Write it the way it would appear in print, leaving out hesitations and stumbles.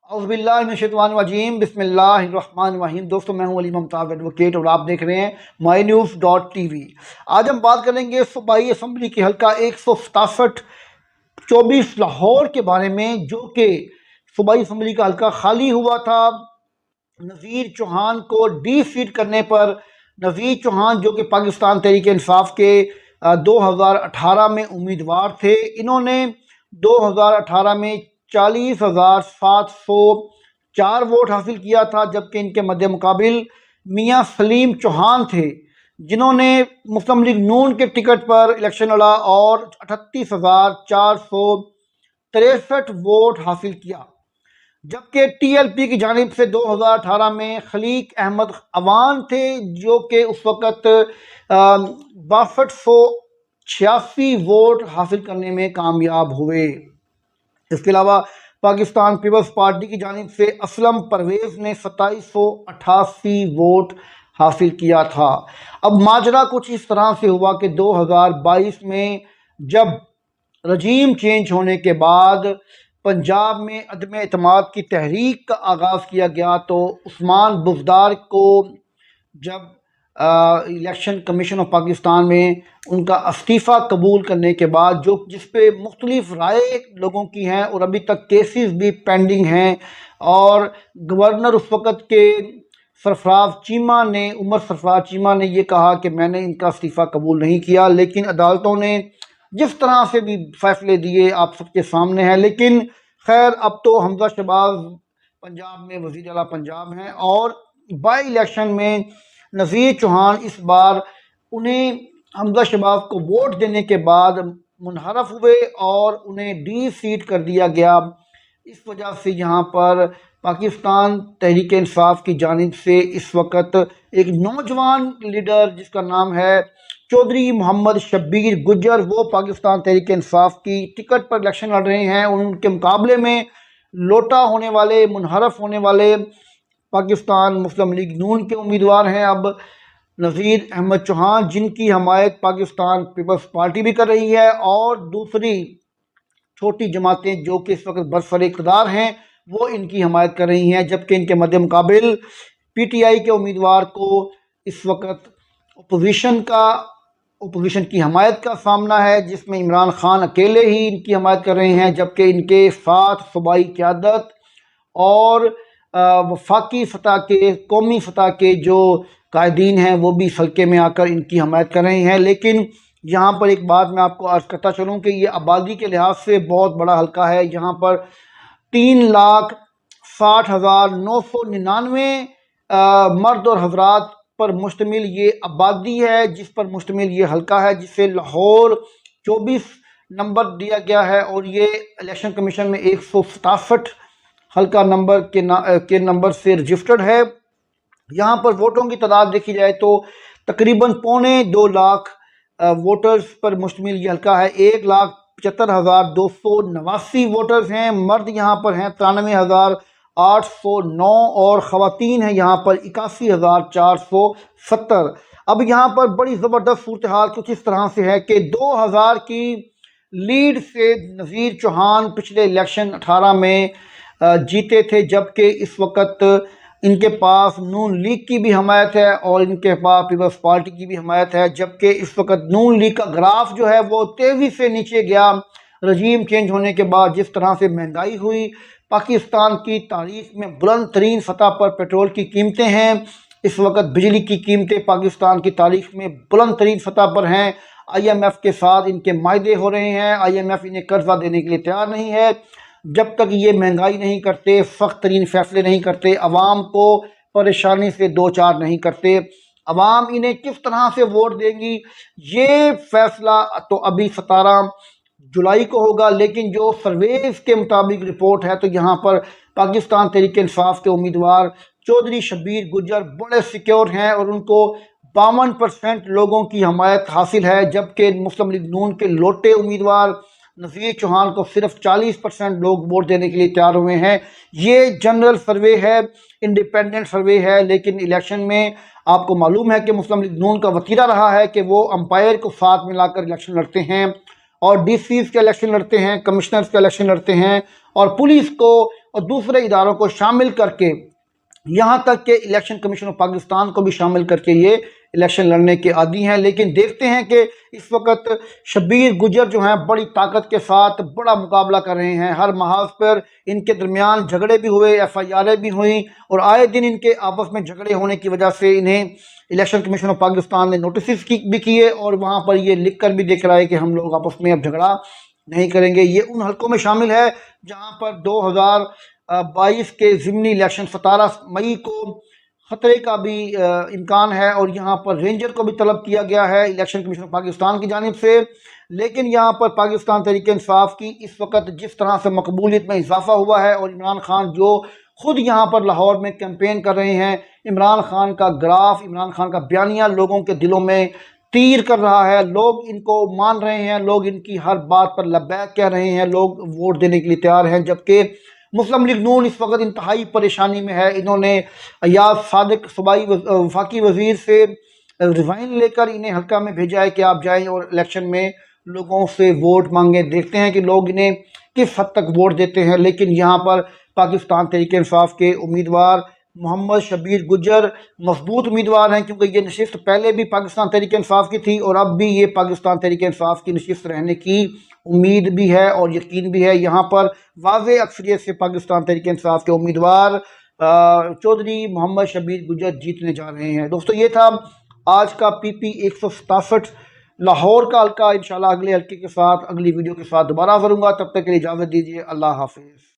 औज़ुबिल्लाहिमिनश्शैतानिर्रजीम बिस्मिल्लाहिर्रहमानिर्रहीम। दोस्तों, मैं हूं अली मुमताज़ एडवोकेट और आप देख रहे हैं mynews.tv। आज हम बात करेंगे सूबाई असम्बली के हल्का 167 24 लाहौर के बारे में, जो कि सूबाई असम्बली का हल्का खाली हुआ था। नज़ीर चौहान को डी सीट करने पर नज़ीर चौहान, जो कि पाकिस्तान तहरीक इंसाफ के 2018 में उम्मीदवार थे, इन्होंने 2018 में 40,704 वोट हासिल किया था, जबकि इनके मध्य मुकाबिल मियां सलीम चौहान थे, जिन्होंने मुस्लिम लीग नून के टिकट पर इलेक्शन लड़ा और 38,463 वोट हासिल किया। जबकि टीएलपी की जानिब से 2018 में खलीक अहमद अवान थे, जो कि उस वक़्त 6286 वोट हासिल करने में कामयाब हुए। इसके अलावा पाकिस्तान पीपल्स पार्टी की जानिब से असलम परवेज़ ने 2788 वोट हासिल किया था। अब माजरा कुछ इस तरह से हुआ कि 2022 में जब रजीम चेंज होने के बाद पंजाब में अदम एतमाद की तहरीक का आगाज़ किया गया, तो उस्मान बुज़दार को जब इलेक्शन कमीशन ऑफ पाकिस्तान में उनका इस्तीफ़ा कबूल करने के बाद, जो जिस पे मुख्तलिफ राय लोगों की हैं और अभी तक केसेस भी पेंडिंग हैं, और गवर्नर उस वक़्त के सरफराज चीमा ने उमर सरफराज चीमा ने ये कहा कि मैंने इनका इस्तीफ़ा कबूल नहीं किया, लेकिन अदालतों ने जिस तरह से भी फैसले दिए आप सबके सामने हैं। लेकिन खैर, अब तो हमजा शहबाज पंजाब में वज़ीर आला पंजाब हैं, और बाई इलेक्शन में नज़ीर चौहान इस बार उन्हें हमजा शहबाज को वोट देने के बाद मुनहरफ हुए और उन्हें डी सीट कर दिया गया। इस वजह से यहाँ पर पाकिस्तान तहरीक इंसाफ की जानिब से इस वक्त एक नौजवान लीडर, जिसका नाम है चौधरी मोहम्मद शब्बीर गुज्जर, वो पाकिस्तान तहरीक इंसाफ की टिकट पर इलेक्शन लड़ रहे हैं। उनके मुकाबले में लोटा होने वाले, मुनहरफ होने वाले पाकिस्तान मुस्लिम लीग नून के उम्मीदवार हैं अब नज़ीर अहमद चौहान, जिनकी हमायत पाकिस्तान पीपल्स पार्टी भी कर रही है, और दूसरी छोटी जमातें जो कि इस वक्त बरसर इक़्तिदार हैं वो इनकी हमायत कर रही हैं। जबकि इनके मध्य मुकाबिल पीटीआई के उम्मीदवार को इस वक्त अपोजिशन की हमायत का सामना है, जिसमें इमरान खान अकेले ही इनकी हमायत कर रहे हैं, जबकि इनके साथ सूबाई क़यादत और वफाकी सतह के, कौमी सतह के जो कायदीन हैं वो भी इस हल्के में आकर इनकी हमायत कर रहे हैं। लेकिन यहाँ पर एक बात मैं आपको अर्ज़ करता चलूँ कि ये आबादी के लिहाज से बहुत बड़ा हल्का है। यहाँ पर 3,60,999 मर्द और हजरात पर मुश्तमिल ये आबादी है, जिस पर मुश्तमिल ये हल्का है, जिसे लाहौर 24 नंबर दिया गया है, और ये इलेक्शन कमीशन में 167 हल्का नंबर के नंबर से रजिस्टर्ड है। यहाँ पर वोटों की तादाद देखी जाए तो तकरीबन 2.25 लाख वोटर्स पर मुश्तमिल ये हल्का है। 1,75,289 वोटर्स हैं। मर्द यहाँ पर हैं 93,809 और ख़वातीन हैं यहाँ पर 81,470। अब यहाँ पर बड़ी ज़बरदस्त सूरत हाल कुछ इस तरह से है कि 2000 की लीड से नज़ीर चौहान पिछले इलेक्शन 18 में जीते थे, जबकि इस वक्त इनके पास नून लीग की भी हमायत है और इनके पास पीपल्स पार्टी की भी हमायत है। जबकि इस वक्त नून लीग का ग्राफ जो है वो तेज़ी से नीचे गया। रजीम चेंज होने के बाद जिस तरह से महंगाई हुई, पाकिस्तान की तारीख में बुलंद तरीन सतह पर पेट्रोल की कीमतें हैं, इस वक्त बिजली की कीमतें पाकिस्तान की तारीख में बुलंद तरीन सतह पर हैं। IMF के साथ इनके मायदे हो रहे हैं। IMF इन्हें कर्जा देने के लिए तैयार नहीं है जब तक ये महंगाई नहीं करते, सख्त तरीन फैसले नहीं करते, अवाम को परेशानी से दो चार नहीं करते। अवाम इन्हें किस तरह से वोट देंगी ये फैसला तो अभी 17 जुलाई को होगा, लेकिन जो सर्वेस के मुताबिक रिपोर्ट है तो यहाँ पर पाकिस्तान तहरीक इंसाफ के उम्मीदवार चौधरी शब्बीर गुज्जर बड़े सिक्योर हैं और उनको 52% लोगों की हमायत हासिल है। जबकि मुस्लिम लीग नून के लोटे उम्मीदवार नज़ीर चौहान को सिर्फ 40% लोग वोट देने के लिए तैयार हुए हैं। ये जनरल सर्वे है, इंडिपेंडेंट सर्वे है, लेकिन इलेक्शन में आपको मालूम है कि मुस्लिम लीग नून का वतीरा रहा है कि वो अंपायर को साथ मिलाकर इलेक्शन लड़ते हैं और डीसीज के इलेक्शन लड़ते हैं, कमिश्नर्स के इलेक्शन लड़ते हैं और पुलिस को और दूसरे इदारों को शामिल करके, यहाँ तक कि इलेक्शन कमीशन ऑफ पाकिस्तान को भी शामिल करके ये इलेक्शन लड़ने के आदी हैं। लेकिन देखते हैं कि इस वक्त शब्बीर गुजर जो हैं बड़ी ताकत के साथ बड़ा मुकाबला कर रहे हैं। हर महाज पर इनके दरमियान झगड़े भी हुए, FIR भी हुई और आए दिन इनके आपस में झगड़े होने की वजह से इन्हें इलेक्शन कमीशन ऑफ पाकिस्तान ने नोटिस भी किए और वहाँ पर ये लिख कर भी देख रहा है कि हम लोग आपस में अब झगड़ा नहीं करेंगे। ये उन हलकों में शामिल है जहाँ पर 2022 के ज़िमनी इलेक्शन 17 मई को खतरे का भी इम्कान है और यहाँ पर रेंजर को भी तलब किया गया है इलेक्शन कमीशन ऑफ पाकिस्तान की जानिब से। लेकिन यहाँ पर पाकिस्तान तहरीक इंसाफ की इस वक्त जिस तरह से मकबूलियत में इजाफा हुआ है और इमरान खान जो खुद यहाँ पर लाहौर में कैंपेन कर रहे हैं, इमरान खान का ग्राफ, इमरान खान का बयानिया लोगों के दिलों में तीर कर रहा है। लोग इनको मान रहे हैं, लोग इनकी हर बात पर लब्बैक कह रहे हैं, लोग वोट देने के लिए तैयार हैं। जबकि मुस्लिम लीग नून इस वक्त इंतहाई परेशानी में है। इन्होंने अयाज सादिक सूबाई वफाकी वजीर से रिज़ाइन लेकर इन्हें हल्का में भेजा है कि आप जाएं और इलेक्शन में लोगों से वोट मांगें। देखते हैं कि लोग इन्हें किस हद तक वोट देते हैं। लेकिन यहाँ पर पाकिस्तान तहरीक इंसाफ के उम्मीदवार मोहम्मद शब्बीर गुजर मजबूत उम्मीदवार हैं, क्योंकि ये नशिस्त पहले भी पाकिस्तान तहरीक इंसाफ की थी और अब भी ये पाकिस्तान तहरीक इंसाफ की नशिस्त रहने की उम्मीद भी है और यकीन भी है। यहाँ पर वाज़े अक्सरियत से पाकिस्तान तहरीक इंसाफ के उम्मीदवार चौधरी मोहम्मद शब्बीर गुजर जीतने जा रहे हैं। दोस्तों, ये था आज का PP 167 लाहौर का हल्का। इंशाल्लाह अगले हल्के के साथ, अगली वीडियो के साथ दोबारा करूँगा। तब तक के लिए इजाज़त दीजिए। अल्लाह हाफिज़।